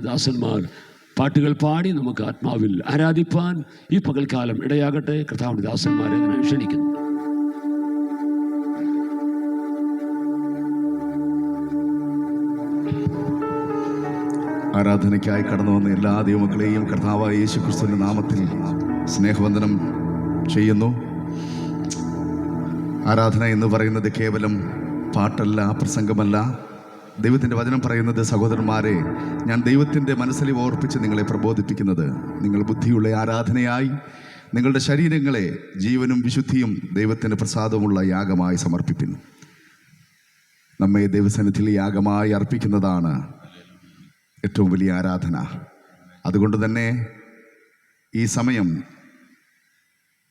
ദാസന്മാർ പാട്ടുകൾ പാടി നമുക്ക് ആത്മാവിൽ ആരാധിപ്പാൻ ഈ പകൽക്കാലം ഇടയാകട്ടെ. കർത്താവിന്റെ ദാസന്മാരെ ഞാൻ ക്ഷണിക്കുന്നു. ആരാധനയ്ക്കായി കടന്നു വന്ന എല്ലാ ദൈവമക്കളെയും കർത്താവായ യേശുക്രിസ്തുവിന്റെ നാമത്തിൽ സ്നേഹവന്ദനം ചെയ്യുന്നു. ആരാധന എന്ന് പറയുന്നത് കേവലം പാട്ടല്ല, പ്രസംഗമല്ല. ദൈവത്തിൻ്റെ വചനം പറയുന്നത്, സഹോദരന്മാരെ, ഞാൻ ദൈവത്തിൻ്റെ മനസ്സിൽ ഓർപ്പിച്ച് നിങ്ങളെ പ്രബോധിപ്പിക്കുന്നത്, നിങ്ങൾ ബുദ്ധിയുള്ള ആരാധനയായി നിങ്ങളുടെ ശരീരങ്ങളെ ജീവനും വിശുദ്ധിയും ദൈവത്തിന് പ്രസാദമുള്ള യാഗമായി സമർപ്പിക്കുന്നു. നമ്മെ ദൈവസന്നിധിയിൽ യാഗമായി അർപ്പിക്കുന്നതാണ് ഏറ്റവും വലിയ ആരാധന. അതുകൊണ്ട് തന്നെ ഈ സമയം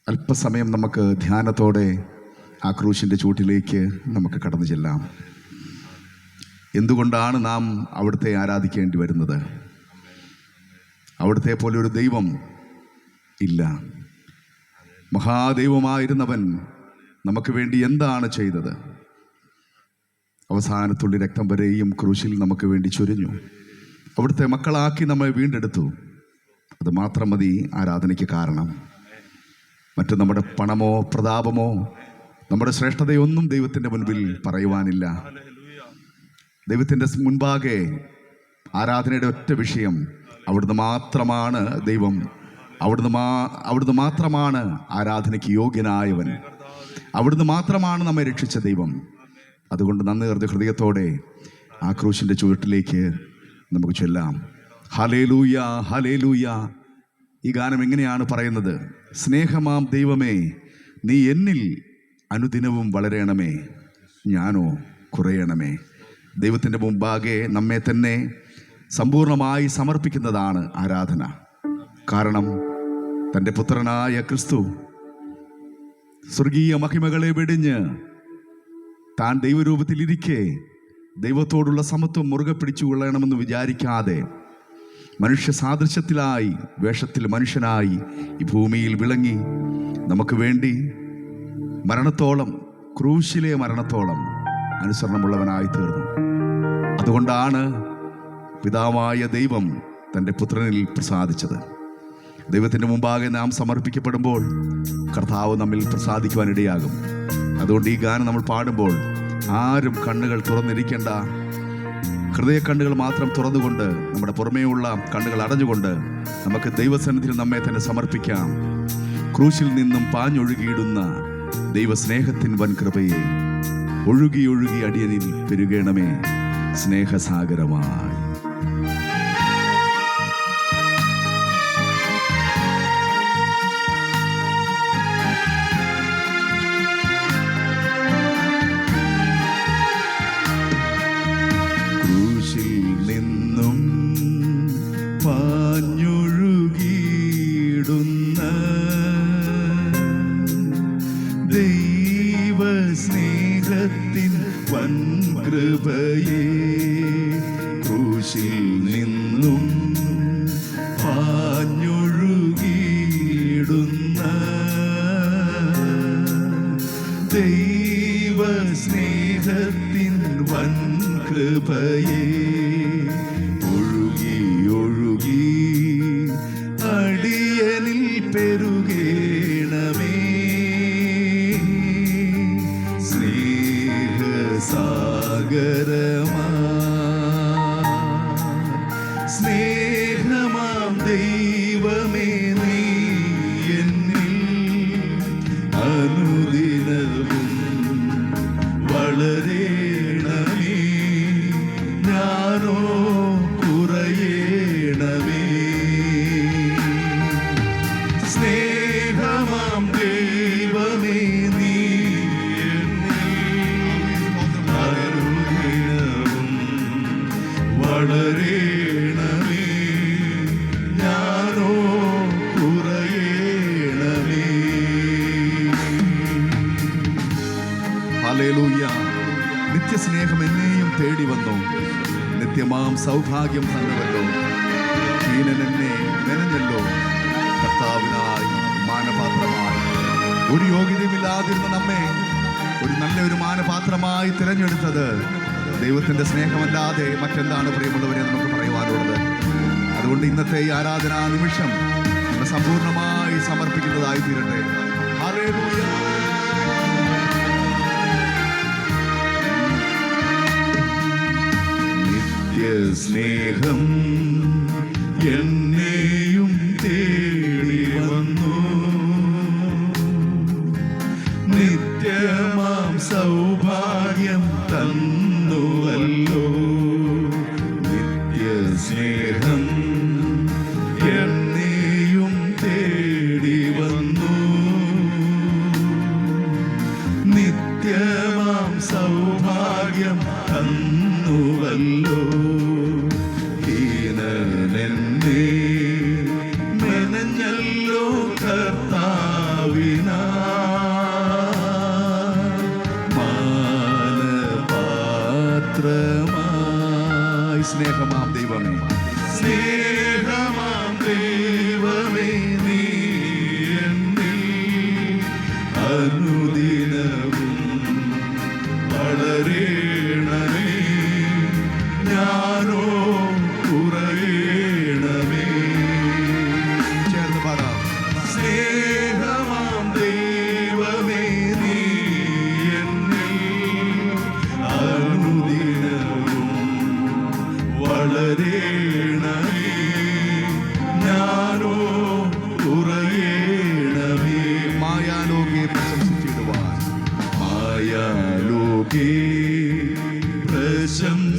അല്പസമയം നമുക്ക് ധ്യാനത്തോടെ ആ ക്രൂശിൻ്റെ ചൂട്ടിലേക്ക് നമുക്ക് കടന്നു ചെല്ലാം. എന്തുകൊണ്ടാണ് നാം അവിടുത്തെ ആരാധിക്കേണ്ടി വരുന്നത്? അവിടുത്തെ പോലെ ഒരു ദൈവം ഇല്ല. മഹാദൈവമായിരുന്നവൻ നമുക്ക് വേണ്ടി എന്താണ് ചെയ്തത്? അവസാനത്തുള്ളി രക്തം വരെയും ക്രൂശിൽ നമുക്ക് വേണ്ടി ചൊരിഞ്ഞു. അവിടുത്തെ മക്കളാക്കി നമ്മെ വീണ്ടെടുത്തു. അത് മാത്രം മതി ആരാധനയ്ക്ക് കാരണം. മറ്റു നമ്മുടെ പണമോ പ്രതാപമോ നമ്മുടെ ശ്രേഷ്ഠതയൊന്നും ദൈവത്തിൻ്റെ മുൻപിൽ പറയുവാനില്ല. ദൈവത്തിൻ്റെ മുൻപാകെ ആരാധനയുടെ ഒറ്റ വിഷയം, അവിടുന്ന് മാത്രമാണ് ദൈവം. അവിടുന്ന് മാത്രമാണ് ആരാധനയ്ക്ക് യോഗ്യനായവൻ. അവിടുന്ന് മാത്രമാണ് നമ്മെ രക്ഷിച്ച ദൈവം. അതുകൊണ്ട് നന്ദി നിറഞ്ഞ ഹൃദയത്തോടെ ആ ക്രൂശിൻ്റെ ചുവട്ടിലേക്ക് നമുക്ക് ചൊല്ലാം. Hallelujah, hallelujah. ഈ ഗാനം എങ്ങനെയാണ് പറയുന്നത്? സ്നേഹമാം ദൈവമേ, നീ എന്നിൽ അനുദിനവും വളരണമേ, ഞാനോ കുറയണമേ. ദൈവത്തിൻ്റെ മുമ്പാകെ നമ്മെ തന്നെ സമ്പൂർണമായി സമർപ്പിക്കുന്നതാണ് ആരാധന. കാരണം തൻ്റെ പുത്രനായ ക്രിസ്തു സ്വർഗീയ മഹിമകളെ വെടിഞ്ഞ് താൻ ദൈവരൂപത്തിലിരിക്കെ ദൈവത്തോടുള്ള സമത്വം മുറുകെ പിടിച്ചു കൊള്ളണമെന്ന് വിചാരിക്കാതെ മനുഷ്യ സാദൃശ്യത്തിലായി വേഷത്തിൽ മനുഷ്യനായി ഈ ഭൂമിയിൽ വിളങ്ങി നമുക്ക് വേണ്ടി മരണത്തോളം, ക്രൂശിലെ മരണത്തോളം അനുസരണമുള്ളവനായി തീർന്നു. അതുകൊണ്ടാണ് പിതാവായ ദൈവം തൻ്റെ പുത്രനിൽ പ്രസാദിച്ചത്. ദൈവത്തിൻ്റെ മുമ്പാകെ നാം സമർപ്പിക്കപ്പെടുമ്പോൾ കർത്താവ് നമ്മിൽ പ്രസാദിക്കുവാനിടയാകും. അതുകൊണ്ട് ഈ ഗാനം നമ്മൾ പാടുമ്പോൾ ആരും കണ്ണുകൾ തുറന്നിരിക്കേണ്ട. ഹൃദയ കണ്ണുകൾ മാത്രം തുറന്നുകൊണ്ട്, നമ്മുടെ പുറമേയുള്ള കണ്ണുകൾ അടഞ്ഞുകൊണ്ട് നമുക്ക് ദൈവസന്നിധിയിൽ നമ്മെ തന്നെ സമർപ്പിക്കാം. ക്രൂശിൽ നിന്നും പാഞ്ഞൊഴുകിയിടുന്ന ദൈവസ്നേഹത്തിൻ വൻ കൃപയെ ഒഴുകി ഒഴുകി അടിയനിൽ പെരുകണമേ സ്നേഹസാഗരമായി. ക്രൂശിൽ നിന്നും പാഞ്ഞൊഴുകിയിടുന്ന ദൈവസ്നേഹത്തിൻ വൻ കൃപയെ, ക്രൂശിൽ നിന്നും പാഞ്ഞൊഴുകിയിടുന്ന ദൈവസ്നേഹത്തിൻ വൻ കൃപയെ ഒഴുകി ഒഴുകി അടിയനിൽ പെരുകേണമേ സ്നേഹസാഗരമാ. സ്നേഹമാം ദൈവമേ, നീ എന്നിൽ അനുദിനവും വളരണമേ, ഞാനോ കുറയണമേ. സ്നേഹമാം ദൈവമേ, നീ അനുദിനവും വളരണമേ, ഞാനോ കുറയണമേ. ഹല്ലേലൂയ. നിത്യസ്നേഹം എന്നെയും തേടി വന്നു, നിത്യമാം സൗഭാഗ്യം തന്നുവല്ലോ. ഹീനൻ എന്നെ മെനഞ്ഞല്ലോ, കർത്താവിനായി മാനപാത്രമായി. ഒരു യോഗ്യതയുമില്ലാതിരുന്ന നമ്മെ ഒരു നല്ലൊരു മാനപാത്രമായി തിരഞ്ഞെടുത്തത് ദൈവത്തിൻ്റെ സ്നേഹമല്ലാതെ മറ്റെന്താണ് പ്രിയമുള്ളവരെ നമുക്ക് പറയുവാനുള്ളത്? അതുകൊണ്ട് ഇന്നത്തെ ഈ ആരാധനാ നിമിഷം സമ്പൂർണ്ണമായി സമർപ്പിക്കുന്നതായി തീരട്ടെ. ഹല്ലേലൂയ. നിത്യസ്നേഹം എന്നെയും തേടി വന്നു, നിത്യമാം സൗഭാഗ്യം തന്നുവല്ലോ. നിത്യസ്നേഹം എന്നെയും തേടി വന്നു, നിത്യമാം സൗഭാഗ്യം തന്നുവല്ലോ. ഹീനനെന്നെ മെനഞ്ഞല്ലോ കർത്താവിനാ, മാനപാത്രമായി. സ്നേഹമാം ദൈവമേ, സ്നേഹമാം ദൈവമേ, നീ എന്നിൽ അനുദിനവും വളരേണമേ, ഞാനോ കുറയണമേ. ചേർന്ന് പാടാം. സ്നേഹമാം ദൈവമേ, നീ എന്നിൽ അനുദിനവും വളരേണമേ, ഞാനോ കുറയണമേ. മായാലോകെ പ്രശംസിച്ചിടുവാൻ, മായാലോകെ പ്രശംസിച്ചിടുവാൻ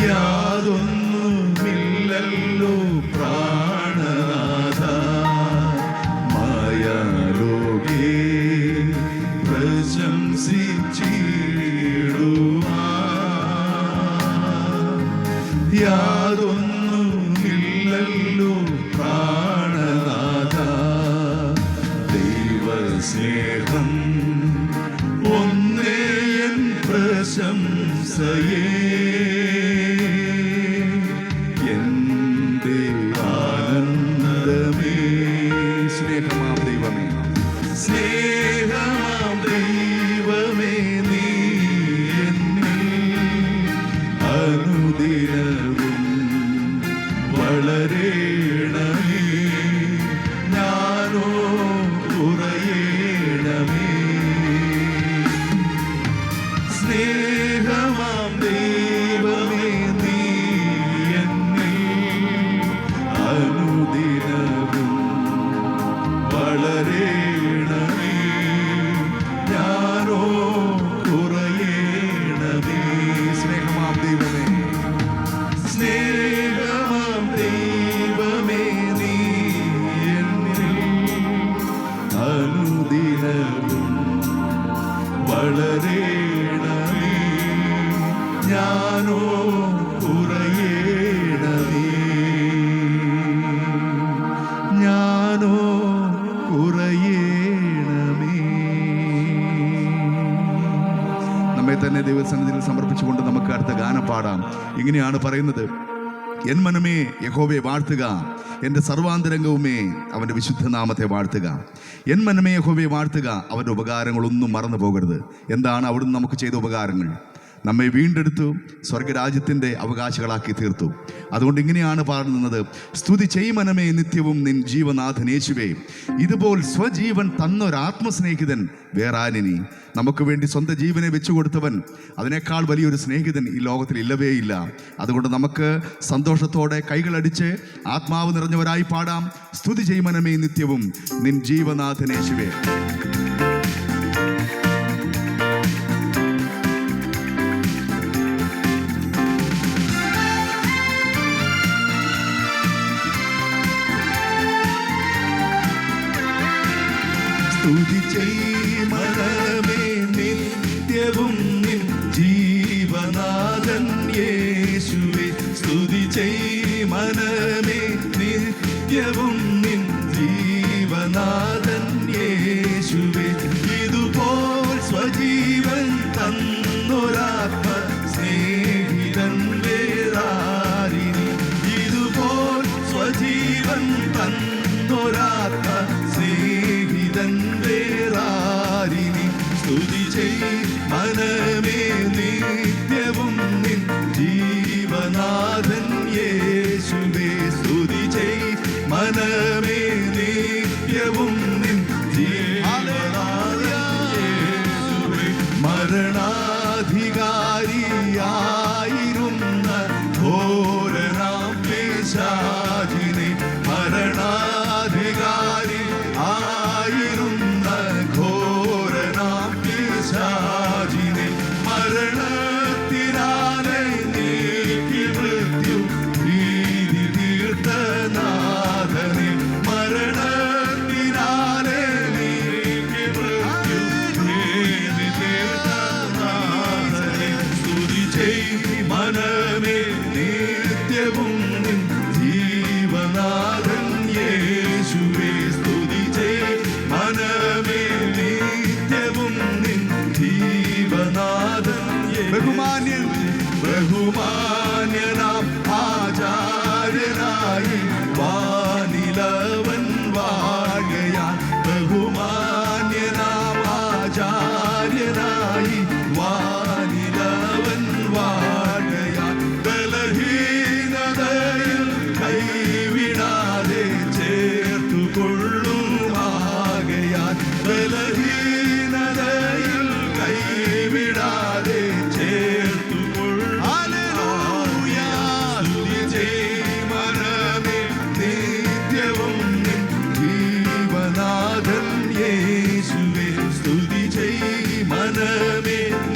യാതൊന്നുമില്ലല്ലോ പ്രാണനാഥ. മായാലോകെ പ്രശംസിച്ചിടുവാൻ യാതൊന്നുമില്ലല്ലോ പ്രാണനാഥ. ദൈവസ്നേഹം ഒന്നേ എൻ പ്രശംസയേ, എന്റെ ആനന്ദമേ. സ്നേഹമാം ദൈവമേ, സ്നേഹമാം ദൈവമേ, നീ എന്നിൽ അനുദിനവും വളരേണമേ, ഞാനോ കുറയണമേ. സ്നേഹമാം ദൈവമേ, നീ എന്നിൽ അനുദിനവും വളരേണമേ, ഞാനോ കുറയണമേ. സ്നേഹമാം ദൈവമേ, സ്നേഹമാം ദൈവമേ, നീ എന്നിൽ അനുദിനവും വളരേണമേ, ഞാനോ കുറയണമേ, ഞാനോ കുറയണമേ. നമ്മെ തന്നെ ദൈവസന്നിധിയിൽ സമർപ്പിച്ചുകൊണ്ട് നമുക്ക് അടുത്ത ഗാനം പാടാം. ഇങ്ങനെയാണ് പറയുന്നത്: എൻ മനമേ യഹോവയെ വാഴ്ത്തുക, എൻ്റെ സർവാന്തരംഗവുമേ അവൻ്റെ വിശുദ്ധനാമത്തെ വാഴ്ത്തുക. എൻ മനമേ യഹോവയെ വാഴ്ത്തുക, അവൻ്റെ ഉപകാരങ്ങളൊന്നും മറന്നു പോകരുത്. എന്താണ് അവിടുന്ന് നമുക്ക് ചെയ്ത ഉപകാരങ്ങൾ? നമ്മെ വീണ്ടെടുത്തു, സ്വർഗരാജ്യത്തിൻ്റെ അവകാശികളാക്കി തീർത്തു. അതുകൊണ്ട് ഇങ്ങനെയാണ് പാടുന്നത്: സ്തുതി ചെയ്യുമനമേ നിത്യവും നിൻ ജീവനാഥൻ യേശുവേ. ഇതുപോൽ സ്വജീവൻ തന്നൊരാത്മസ്നേഹിതൻ വേറാനിനി. നമുക്ക് വേണ്ടി സ്വന്തം ജീവനെ വെച്ചുകൊടുത്തവൻ, അതിനേക്കാൾ വലിയൊരു സ്നേഹിതൻ ഈ ലോകത്തിൽ ഇല്ലവേ ഇല്ല. അതുകൊണ്ട് നമുക്ക് സന്തോഷത്തോടെ കൈകളടിച്ച് ആത്മാവ് നിറഞ്ഞവരായി പാടാം: സ്തുതി ചെയ്യുമനമേ നിത്യവും നിൻ ജീവനാഥൻ യേശുവേ. സ്തുതി ചെയ്യുമനമേ നിത്യവും നിൻ ജീവനാഥൻ യേശുവേ. സ്തുതി ചെയ്യുമനമേ നിത്യവും നിൻ ജീവനാഥൻ യേശുവേ. ഇതുപോൽ സ്വജീവൻ തന്നൊരാത്മ സ്നേഹിതൻ വേറാരിനി. ഇതുപോൽ സ്വജീവൻ തന്നൊരാത്മ സ്നേഹിതൻ വേറാരിനി. സ്തുതി ചെയ് മനമേ നിത്യവും മനമേ നിത്യവും നിൻ ജീവനാഥനേശുവേ. മരണാധികാരിയായിരുന്ന ഘോരനാം പിശാചിനെ, മരണാധികാരി ആയിരുന്ന ഘോരനാം പിശാചിനെ, മരണത്തിനാലെ നീക്കി മൃത്യു ഭീതി തീർത്തനാഥനെ, മരണത്തിനാലെ നീക്കി മൃത്യു ഭീതി തീർത്തനാഥനെ. സ്തുതി ചെയ് മനമേ നിത്യവും നിൻ ജീവനാഥൻ യേശുവേ. സ്തുതി ചെയ് മനമേ നിത്യവും നിൻ ജീവനാഥൻ യേശുവേ. ബഹുമാന്യനാം ആചാര്യനായി വാനിലവൻ വാഴയാൻ, ബഹുമാന്യനാം ആചാര്യനായി വാനിലവൻ വാഴയാൻ, ബലഹീനതയിൽ കൈവിടാതെ ചേർത്തുകൊള്ളുമാകയാൽ, ബലഹീനതയിൽ കൈവിടാതെ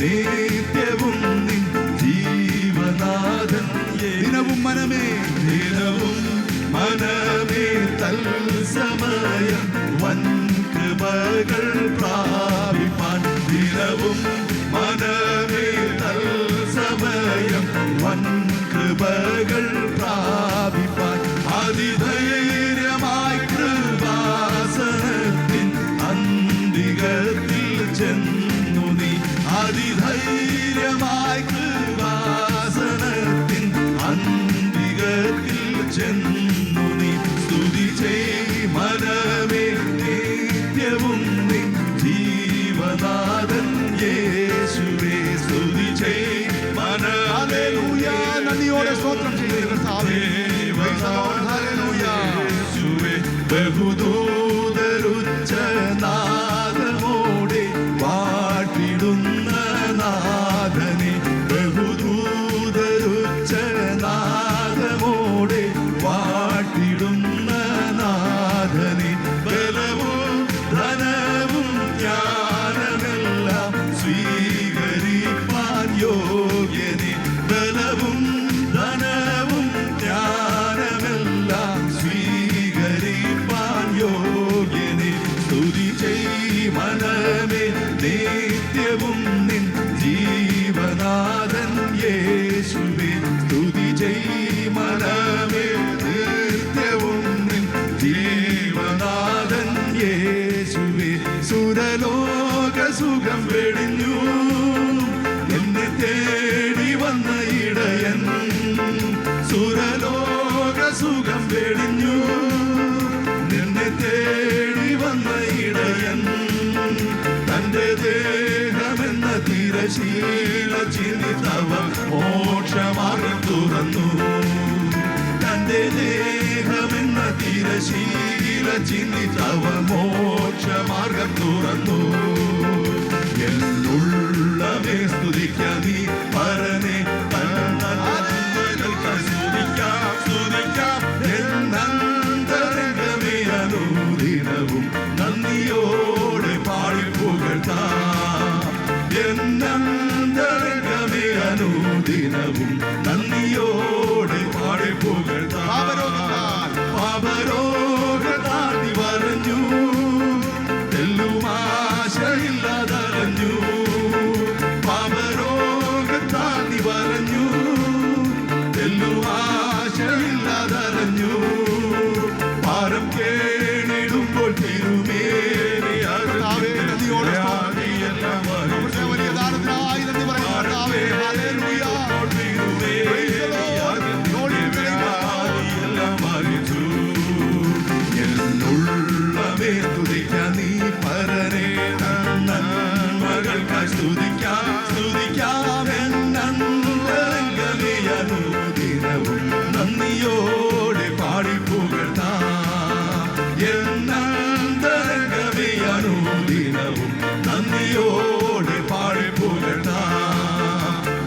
നിത്യവും നിൻ ജീവനാഥൻ. ദിനവും മനമേ, ദിനവും മനമേ തൽസമയം വൻ കൃപകൾ പ്രാപിപ്പാൻ, ദിനവും മനമേ തൽസമയം വൻ കൃപകൾ പ്രാപിപ്പാൻ, അതിധൈര്യമായി കൃപാസനത്തിൻ അന്തികത്തിൽ ചെന്നു നീ, അതിധൈര്യമായി കൃപാസനത്തിൻ അന്തികത്തിൽ ചെന്നു നീ. സ്തുതി ചെയ് മനമേ നിത്യവും നിൻ ജീവനാഥൻ യേശുവേ. സ്തുതി ചെയ് മനമേ. നന്ദിയോടെ സ്തോത്രം യേശുവേ. ബഹുദൂതരുച്ച നാദമോടെ വാട്ടിടുന്ന നാഥനെ, ബഹുദൂതരുച്ച നാദമോടെ വാട്ടിടുന്ന നാഥനെ, ബലവും ധനവും ജ്ഞാനമെല്ലാം സ്വീകരിപ്പാൻ യോഗ്യനെ, ബലവും ധനവും ജ്ഞാനമെല്ലാം സ്വീകരിപ്പാൻ യോഗ്യനെ. സ്തുതി ചെയ് മനമേ നിത്യവും നിൻ ജീവനാഥൻ യേശുവേ. സ്തുതി ചെയ് മനമേ നിത്യവും നിൻ ജീവനാഥൻ യേശുവേ. സുരലോക സുഖം വെടിഞ്ഞു എന്നെ തേടി വന്ന ഇടയൻ, സുരലോക സുഖം വെടിഞ്ഞു നിന്നെ തേടി വന്ന ഇടയൻ, തന്റെ ദേഹമെന്ന തിരശീല ചിന്തി തവ മോക്ഷമാർഗം തുറന്നു, തന്റെ ദേഹമെന്ന തിരശീല ചിന്തി തവ മോക്ഷമാർഗം തുറന്നു. എന്നുള്ളവേ സ്തുതിക്കാം നീ പരനെ, സ്തുതിക്കാം സ്തുതിക്കാം എന്നന്തരംഗമേ അനുദിനവും നന്ദിയോടെ പാടി പുകഴ്ത്താം, എന്നന്തരംഗമേ അനുദിനവും നന്ദിയോടെ പാടി പുകഴ്ത്താം. പാപരോഗതാണ്ടി വരഞ്ഞു തെല്ലുമാശയില്ലാതറിഞ്ഞു, പാപരോഗതാണ്ടി വരഞ്ഞു തെല്ലുമാശയില്ലാതറിഞ്ഞു, പാരം കേണിടുമ്പോൾ തിരുമേനി നദിയോടെ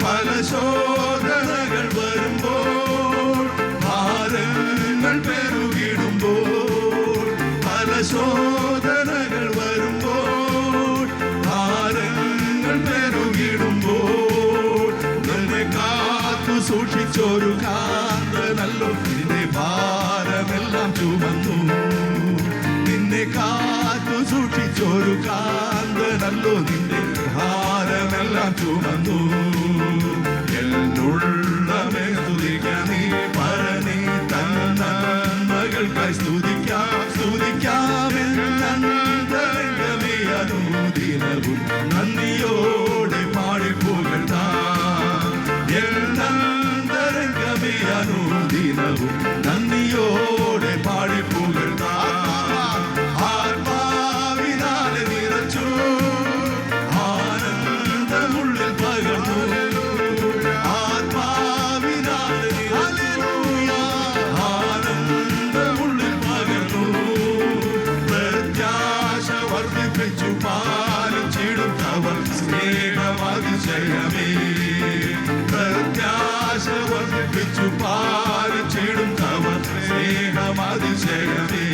പല ശോധനകൾ വരുമ്പോൾ, ഭാരങ്ങൾ പെരുകിടുമ്പോൾ, പല ശോധനകൾ വരുമ്പോൾ, ഭാരങ്ങൾ പെരുകിടുമ്പോൾ, നിന്നെ കാത്തു സൂക്ഷിച്ചൊരു കാന്തനല്ലോ നിന്റെ ഭാരമെല്ലാം ചുമന്നു. നിന്നെ കാത്തു സൂക്ഷിച്ചൊരു കാന്തനല്ലോ നിന്റെ ഭാരമെല്ലാം ചുമന്നു. എന്നുള്ളമേ സ്തുതിക്കാം നീ പരനീ തന്മകൾക്കായി സ്തുതിക്കാം സ്തുതിക്കാം എന്നന്തരംഗമേ അനുദിനവും നന്ദിയോടെ പാടിപ്പുകഴ്ത്താം. എന്നന്തരംഗമേ അനുദിനവും നന്ദിയോടെ പാടിപ്പുകഴ്ത്താം. ആത്മാവിനാലെ നിറച്ചു ആനന്ദമുള്ളിൽ പകർന്നു. ആത്മാവിനാലെ നിറച്ചു ആനന്ദമുള്ളിൽ പകർന്നു. പ്രത്യാശ വർദ്ധിപ്പിച്ചു പാലിച്ചിടുന്നവർ സ്നേഹമതിശയമേ. പ്രത്യാശ വർദ്ധിപ്പിച്ചു പാലിച്ചിടുന്നവർ സ്നേഹമതിശയമേ.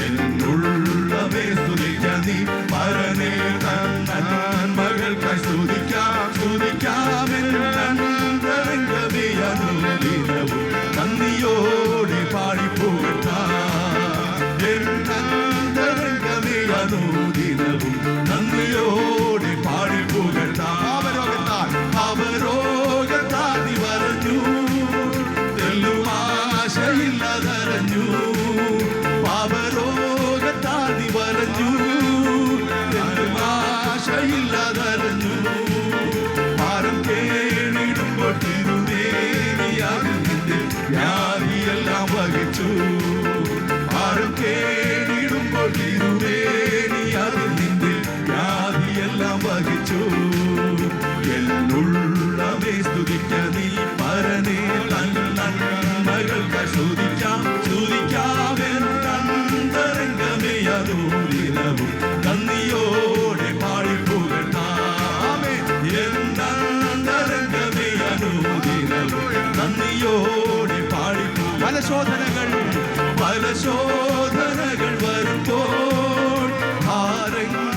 എന്നുള്ളവേ സ്തുതിക്കാം നീ പരനേ തന്മകൾക്കായി സ്തുതിക്കാം സ്തുതിക്കാം എന്നന്തരംഗമേ അനുദിനവും നന്ദിയോടെ പാടിപ്പുകഴ്ത്താം. എന്നന്തരംഗമേ അനുദിനവും നന്ദിയോടെ പാടിപ്പുകഴ്ത്താം. അവരോഗത്താൽ നീ വരഞ്ഞു, തെല്ലുമാശയില്ലതരഞ്ഞു. പാപരോഗത്താൽ നീ വരഞ്ഞു, തെല്ലുമാശയില്ലതരഞ്ഞു. പാരം കേണിടുമ്പോൾ തിരുവേദിയാകും നിന്റെ വ്യാധിയെല്ലാം വഹിച്ചു. പാരം കേണിടുമ്പോൾ തിരുവേദിയാകും നിന്റെ വ്യാധിയെല്ലാം വഹിച്ചു. എന്നുള്ളവേ സ്തുതിക്കാം നീ പരനേ തന്മകൾക്കായി സ്തുതിക്കാം സ്തുതിക്കാം എന്നന്തരംഗമേ അനുദിനവും നന്ദിയോടെ പാടിപ്പുകഴ്ത്താം. എന്നന്തരംഗമേ അനുദിനവും നന്ദിയോടെ പാടിപ്പുകഴ്ത്താം. പല ശോധനകൾ വരുമ്പോൾ, ഭാരങ്ങൾ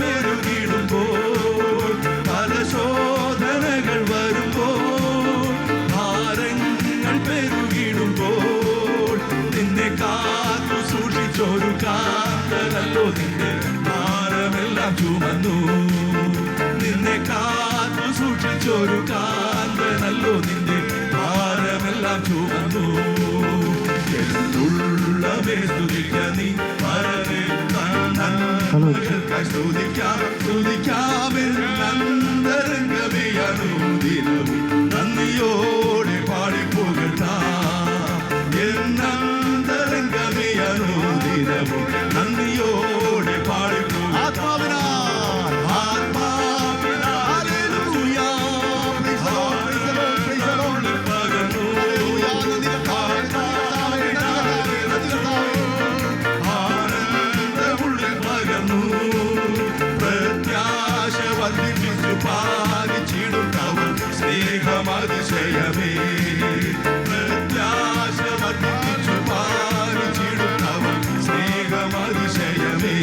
പെരുകിടുമ്പോൾ, പല ശോധനകൾ വരുമ്പോൾ, ഭാരങ്ങൾ പെരുകിടുമ്പോൾ, നിന്നെ കാത്തു സൂക്ഷിച്ചൊരു കാന്തനല്ലോ നിന്റെ ഭാരമെല്ലാം ചുമന്നു. നിന്നെ കാത്തു സൂക്ഷിച്ചൊരു കാന്തനല്ലോ നിന്റെ ഭാരമെല്ലാം ചുമന്നു. എന്നുള്ളവേ സ്തുതിക്കാം നീ പരനേ തന്മകൾക്കായി സ്തുതിക്കാം സ്തുതിക്കാം എന്നന്തരംഗമേ അനുദിനവും നന്ദിയോടെ പാടിപ്പുകഴ്ത്താം. എന്നന്തരംഗമേ അനുദിനവും നന്ദിയോടെ പാടിപ്പുകഴ്ത്താം. ആത്മാവിനാൽ ഹല്ലേലൂയ പകർന്നു. ആനന്ദമുള്ളിൽ പകർന്നു. പ്രത്യാശ വർദ്ധിപ്പിച്ചു പാലിച്ചിടുന്നവർ സ്നേഹമതിശയമേ. പ്രത്യാശ വർദ്ധിപ്പിച്ചു പാലിച്ചിടുന്നവർ സ്നേഹമതിശയമേ.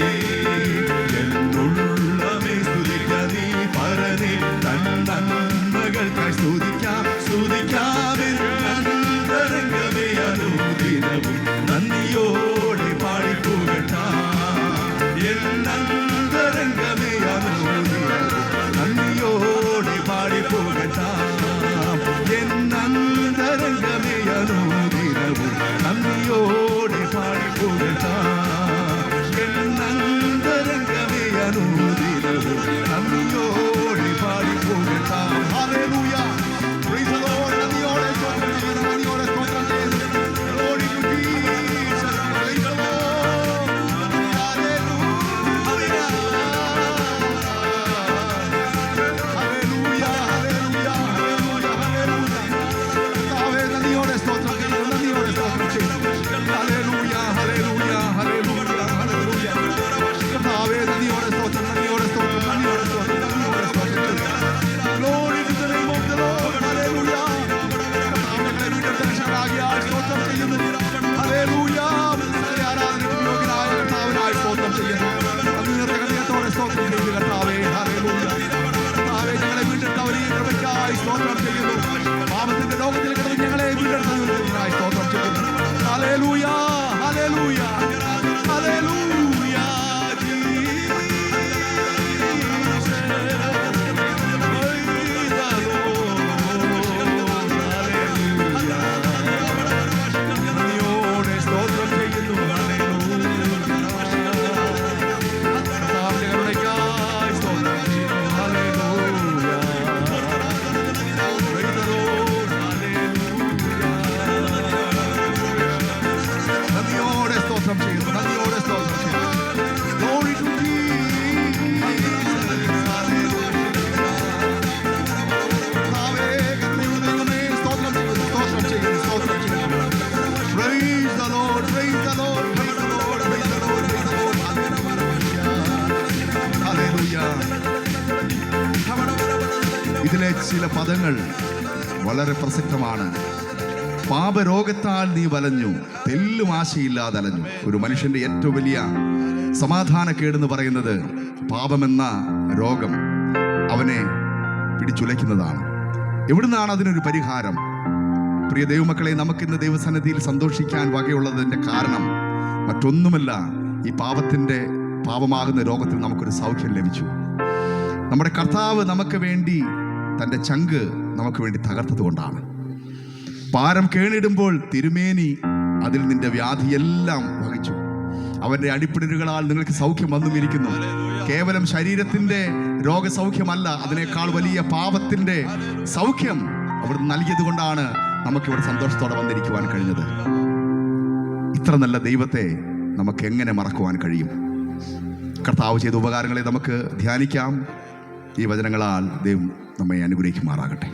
എന്നുള്ളവേ സ്തുതിക്കാം നീ പരനേ തന്മകൾക്കായി സ്തുതിക്കാം സ്തുതിക്കാം എന്നന്തരംഗമേ അനുദിനവും നന്ദിയോടെ പാടിപ്പുകഴ്ത്താം. എന്നന്തരംഗമേ അനുദിനവും നന്ദിയോടെ പാടിപ്പുകഴ്ത്താം. എന്നന്തരംഗമേ അനുദിനവും നന്ദിയോടെ പാടിപ്പുകഴ്ത്താം. എന്നന്തരംഗമേ അനുദിനവും നന്ദിയോടെ പാടിപ്പുകഴ്ത്താം. ഹല്ലേലൂയ. Praise the Lord. നന്ദിയോടെ സ്തോത്രം ചെയ്യുന്നു. നന്ദിയോടെ സ്തോത്രം ചെയ്യുന്നു. Glory to Jesus. Praise the Lord. Hallelujah. Hallelujah. Hallelujah. സ്തോത്രം ചെയ്യുന്നു. പാപത്തിന്റെ ലോകത്തിൽ കിടന്ന് ഞങ്ങളെ വീണ്ടെടുത്തതിനായി സ്തോത്രം ചെയ്യുന്നു. Hallelujah, hallelujah, hallelujah. ഇതിലെ ചില പദങ്ങൾ വളരെ പ്രസക്തമാണ്. പാപരോഗത്താൽ നീ വലഞ്ഞു, തെല്ലും ആശയില്ലാതെ അലഞ്ഞു. ഒരു മനുഷ്യന്റെ ഏറ്റവും വലിയ സമാധാനക്കേടെന്ന് പറയുന്നത് പാപമെന്ന രോഗം അവനെ പിടിച്ചുലയ്ക്കുന്നതാണ്. എവിടുന്നാണ് അതിനൊരു പരിഹാരം? പ്രിയ ദൈവമക്കളെ, നമുക്കിന്ന് ദൈവസന്നിധിയിൽ സന്തോഷിക്കാൻ വകയുള്ളതിൻ്റെ കാരണം മറ്റൊന്നുമല്ല, ഈ പാപമാകുന്ന രോഗത്തിൽ നമുക്കൊരു സൗഖ്യം ലഭിച്ചു. നമ്മുടെ കർത്താവ് നമുക്ക് വേണ്ടി തൻ്റെ ചങ്ക് നമുക്ക് വേണ്ടി തകർത്തത് കൊണ്ടാണ്. പാരം കേണിടുമ്പോൾ തിരുമേനി അതിൽ നിന്റെ വ്യാധിയെല്ലാം വഹിച്ചു. അവന്റെ അടിപ്പിടലുകളാൽ നിങ്ങൾക്ക് സൗഖ്യം വന്നുമിരിക്കുന്നു. കേവലം ശരീരത്തിന്റെ രോഗസൗഖ്യമല്ല, അതിനേക്കാൾ വലിയ പാപത്തിന്റെ സൗഖ്യം അവിടുന്ന് നൽകിയത് കൊണ്ടാണ് നമുക്കിവിടെ സന്തോഷത്തോടെ വന്നിരിക്കുവാൻ കഴിഞ്ഞത്. ഇത്ര നല്ല ദൈവത്തെ നമുക്ക് എങ്ങനെ മറക്കുവാൻ കഴിയും? കർത്താവ് ചെയ്ത ഉപകാരങ്ങളെ നമുക്ക് ധ്യാനിക്കാം. ഈ വചനങ്ങളാൽ ദൈവം നമ്മെ അനുഗ്രഹിക്കുമാറാകട്ടെ.